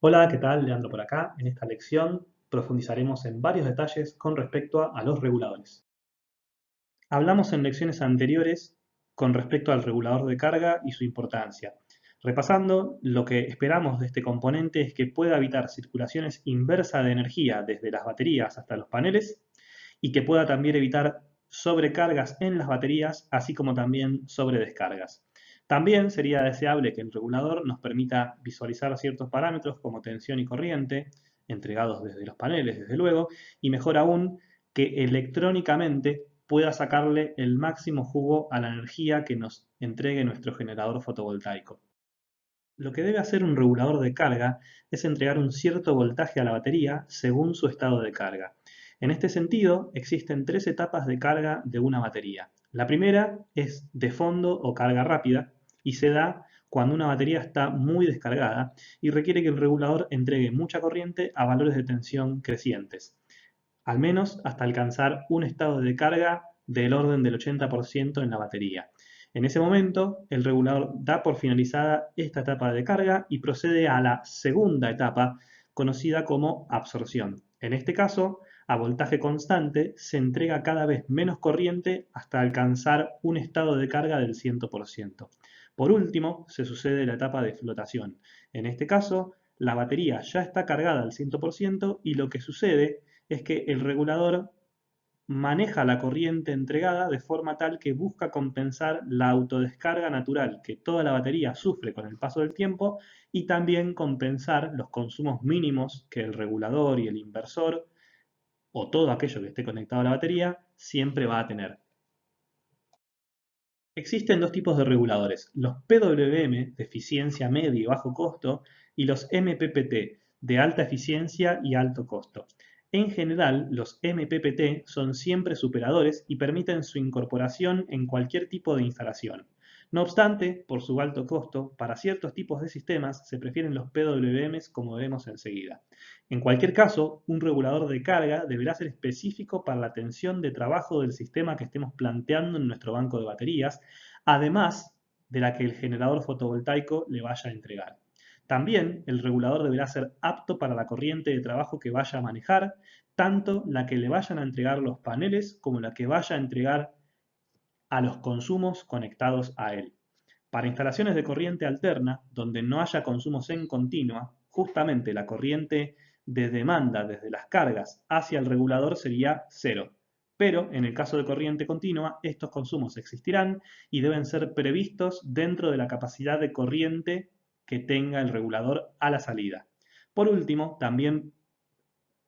Hola, ¿qué tal? Leandro por acá. En esta lección profundizaremos en varios detalles con respecto a los reguladores. Hablamos en lecciones anteriores con respecto al regulador de carga y su importancia. Repasando, lo que esperamos de este componente es que pueda evitar circulaciones inversas de energía desde las baterías hasta los paneles y que pueda también evitar sobrecargas en las baterías, así como también sobredescargas. También sería deseable que el regulador nos permita visualizar ciertos parámetros como tensión y corriente, entregados desde los paneles, desde luego, y mejor aún, que electrónicamente pueda sacarle el máximo jugo a la energía que nos entregue nuestro generador fotovoltaico. Lo que debe hacer un regulador de carga es entregar un cierto voltaje a la batería según su estado de carga. En este sentido, existen tres etapas de carga de una batería. La primera es de fondo o carga rápida y se da cuando una batería está muy descargada y requiere que el regulador entregue mucha corriente a valores de tensión crecientes, al menos hasta alcanzar un estado de carga del orden del 80% en la batería. En ese momento, el regulador da por finalizada esta etapa de carga y procede a la segunda etapa, conocida como absorción. En este caso, a voltaje constante se entrega cada vez menos corriente hasta alcanzar un estado de carga del 100%. Por último, se sucede la etapa de flotación. En este caso, la batería ya está cargada al 100% y lo que sucede es que el regulador maneja la corriente entregada de forma tal que busca compensar la autodescarga natural que toda la batería sufre con el paso del tiempo y también compensar los consumos mínimos que el regulador y el inversor o todo aquello que esté conectado a la batería siempre va a tener. Existen dos tipos de reguladores, los PWM de eficiencia media y bajo costo y los MPPT de alta eficiencia y alto costo. En general, los MPPT son siempre superadores y permiten su incorporación en cualquier tipo de instalación. No obstante, por su alto costo, para ciertos tipos de sistemas se prefieren los PWMs como veremos enseguida. En cualquier caso, un regulador de carga deberá ser específico para la tensión de trabajo del sistema que estemos planteando en nuestro banco de baterías, además de la que el generador fotovoltaico le vaya a entregar. También el regulador deberá ser apto para la corriente de trabajo que vaya a manejar, tanto la que le vayan a entregar los paneles como la que vaya a entregar a los consumos conectados a él. Para instalaciones de corriente alterna, donde no haya consumos en continua, justamente la corriente de demanda desde las cargas hacia el regulador sería cero. Pero en el caso de corriente continua, estos consumos existirán y deben ser previstos dentro de la capacidad de corriente que tenga el regulador a la salida. Por último, también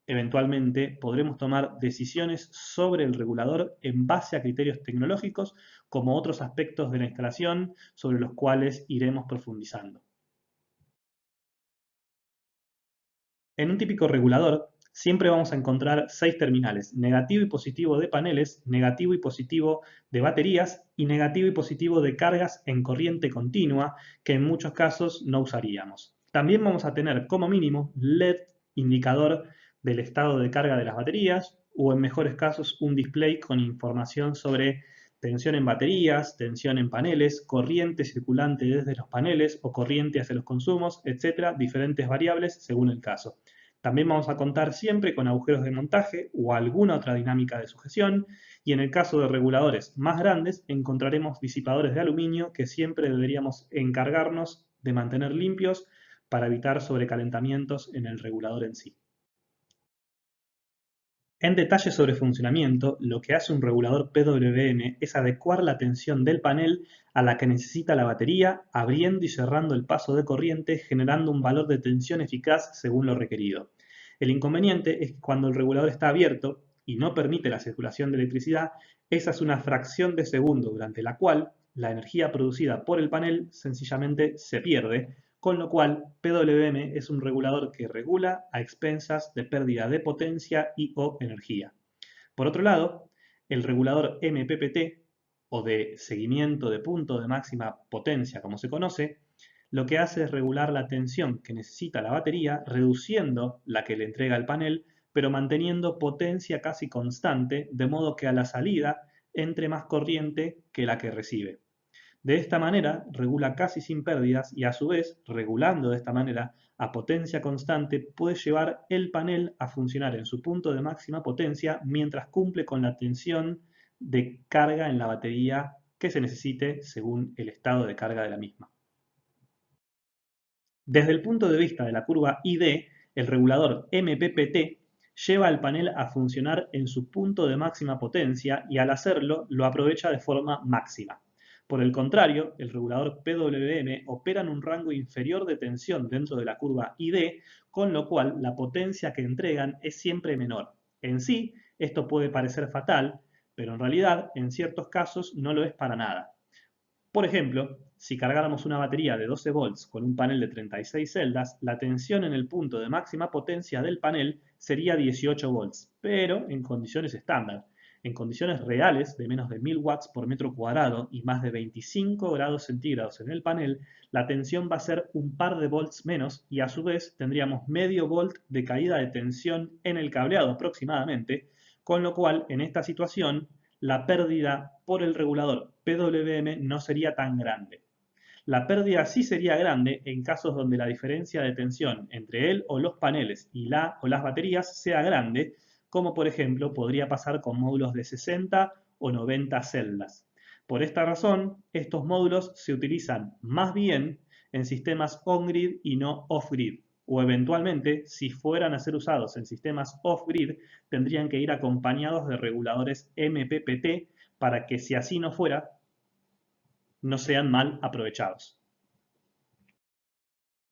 eventualmente podremos tomar decisiones sobre el regulador en base a criterios tecnológicos como otros aspectos de la instalación sobre los cuales iremos profundizando. En un típico regulador siempre vamos a encontrar 6 terminales, negativo y positivo de paneles, negativo y positivo de baterías y negativo y positivo de cargas en corriente continua, que en muchos casos no usaríamos. También vamos a tener como mínimo LED indicador del estado de carga de las baterías o en mejores casos un display con información sobre tensión en baterías, tensión en paneles, corriente circulante desde los paneles o corriente hacia los consumos, etcétera, diferentes variables según el caso. También vamos a contar siempre con agujeros de montaje o alguna otra dinámica de sujeción y en el caso de reguladores más grandes encontraremos disipadores de aluminio que siempre deberíamos encargarnos de mantener limpios para evitar sobrecalentamientos en el regulador en sí. En detalle sobre funcionamiento, lo que hace un regulador PWM es adecuar la tensión del panel a la que necesita la batería, abriendo y cerrando el paso de corriente, generando un valor de tensión eficaz según lo requerido. El inconveniente es que cuando el regulador está abierto y no permite la circulación de electricidad, esa es una fracción de segundo durante la cual la energía producida por el panel sencillamente se pierde, con lo cual PWM es un regulador que regula a expensas de pérdida de potencia y o energía. Por otro lado, el regulador MPPT, o de seguimiento de punto de máxima potencia como se conoce, lo que hace es regular la tensión que necesita la batería, reduciendo la que le entrega el panel, pero manteniendo potencia casi constante, de modo que a la salida entre más corriente que la que recibe. De esta manera regula casi sin pérdidas y a su vez, regulando de esta manera a potencia constante, puede llevar el panel a funcionar en su punto de máxima potencia mientras cumple con la tensión de carga en la batería que se necesite según el estado de carga de la misma. Desde el punto de vista de la curva ID, el regulador MPPT lleva al panel a funcionar en su punto de máxima potencia y al hacerlo lo aprovecha de forma máxima. Por el contrario, el regulador PWM opera en un rango inferior de tensión dentro de la curva ID, con lo cual la potencia que entregan es siempre menor. En sí, esto puede parecer fatal, pero en realidad en ciertos casos no lo es para nada. Por ejemplo, si cargáramos una batería de 12 volts con un panel de 36 celdas, la tensión en el punto de máxima potencia del panel sería 18 volts, pero en condiciones estándar. En condiciones reales de menos de 1000 watts por metro cuadrado y más de 25 grados centígrados en el panel, la tensión va a ser un par de volts menos y a su vez tendríamos medio volt de caída de tensión en el cableado aproximadamente, con lo cual en esta situación la pérdida por el regulador PWM no sería tan grande. La pérdida sí sería grande en casos donde la diferencia de tensión entre él o los paneles y la o las baterías sea grande, como por ejemplo podría pasar con módulos de 60 o 90 celdas. Por esta razón, estos módulos se utilizan más bien en sistemas on-grid y no off-grid, o eventualmente, si fueran a ser usados en sistemas off-grid, tendrían que ir acompañados de reguladores MPPT para que, si así no fuera, no sean mal aprovechados.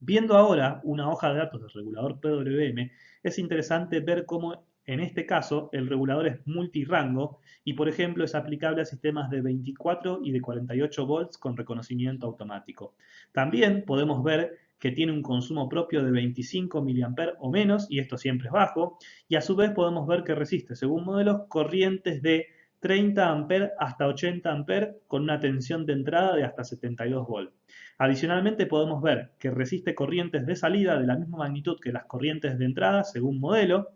Viendo ahora una hoja de datos del regulador PWM, es interesante ver cómo en este caso el regulador es multirango y por ejemplo es aplicable a sistemas de 24 y de 48 volts con reconocimiento automático. También podemos ver que tiene un consumo propio de 25 mA o menos, y esto siempre es bajo, y a su vez podemos ver que resiste, según modelos, corrientes de 30 A hasta 80 A con una tensión de entrada de hasta 72 volts. Adicionalmente podemos ver que resiste corrientes de salida de la misma magnitud que las corrientes de entrada según modelo,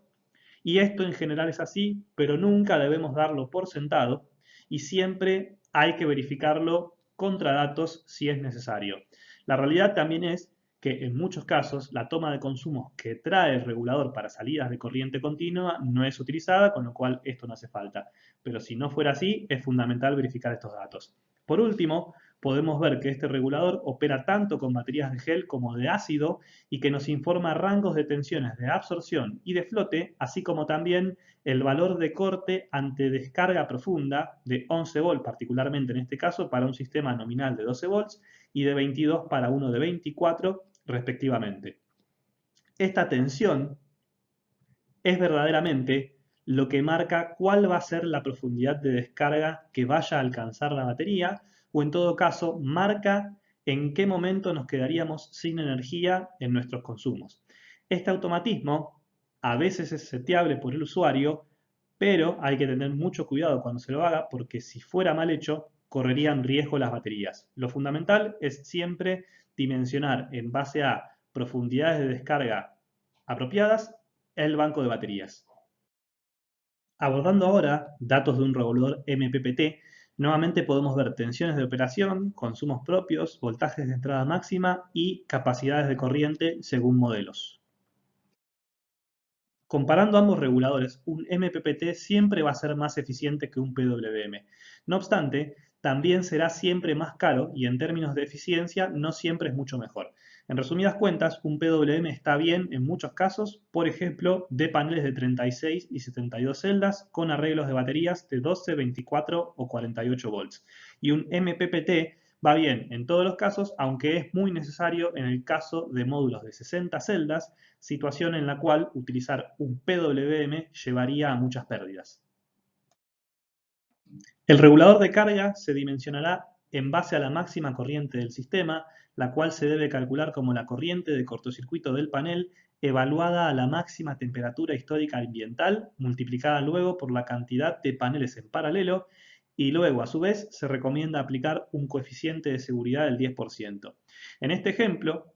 y esto en general es así, pero nunca debemos darlo por sentado y siempre hay que verificarlo contra datos si es necesario. La realidad también es que en muchos casos la toma de consumos que trae el regulador para salidas de corriente continua no es utilizada, con lo cual esto no hace falta. Pero si no fuera así, es fundamental verificar estos datos. Por último, podemos ver que este regulador opera tanto con baterías de gel como de ácido y que nos informa rangos de tensiones de absorción y de flote, así como también el valor de corte ante descarga profunda de 11 volts, particularmente en este caso para un sistema nominal de 12 volts y de 22 para uno de 24 respectivamente. Esta tensión es verdaderamente lo que marca cuál va a ser la profundidad de descarga que vaya a alcanzar la batería, o en todo caso marca en qué momento nos quedaríamos sin energía en nuestros consumos. Este automatismo a veces es seteable por el usuario, pero hay que tener mucho cuidado cuando se lo haga porque si fuera mal hecho correrían riesgo las baterías. Lo fundamental es siempre dimensionar en base a profundidades de descarga apropiadas el banco de baterías. Abordando ahora datos de un regulador MPPT, nuevamente podemos ver tensiones de operación, consumos propios, voltajes de entrada máxima y capacidades de corriente según modelos. Comparando ambos reguladores, un MPPT siempre va a ser más eficiente que un PWM. No obstante, también será siempre más caro y en términos de eficiencia no siempre es mucho mejor. En resumidas cuentas, un PWM está bien en muchos casos, por ejemplo, de paneles de 36 y 72 celdas con arreglos de baterías de 12, 24 o 48 volts. Y un MPPT va bien en todos los casos, aunque es muy necesario en el caso de módulos de 60 celdas, situación en la cual utilizar un PWM llevaría a muchas pérdidas. El regulador de carga se dimensionará en base a la máxima corriente del sistema, la cual se debe calcular como la corriente de cortocircuito del panel evaluada a la máxima temperatura histórica ambiental, multiplicada luego por la cantidad de paneles en paralelo, y luego a su vez se recomienda aplicar un coeficiente de seguridad del 10%. En este ejemplo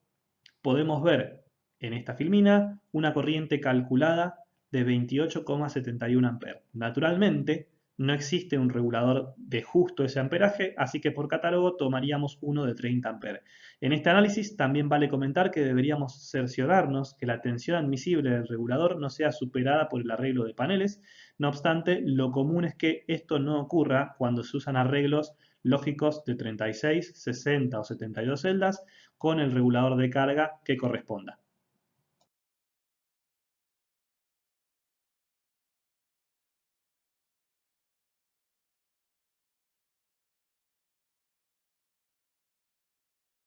podemos ver en esta filmina una corriente calculada de 28,71 A. Naturalmente, no existe un regulador de justo ese amperaje, así que por catálogo tomaríamos uno de 30 amperes. En este análisis también vale comentar que deberíamos cerciorarnos que la tensión admisible del regulador no sea superada por el arreglo de paneles. No obstante, lo común es que esto no ocurra cuando se usan arreglos lógicos de 36, 60 o 72 celdas con el regulador de carga que corresponda.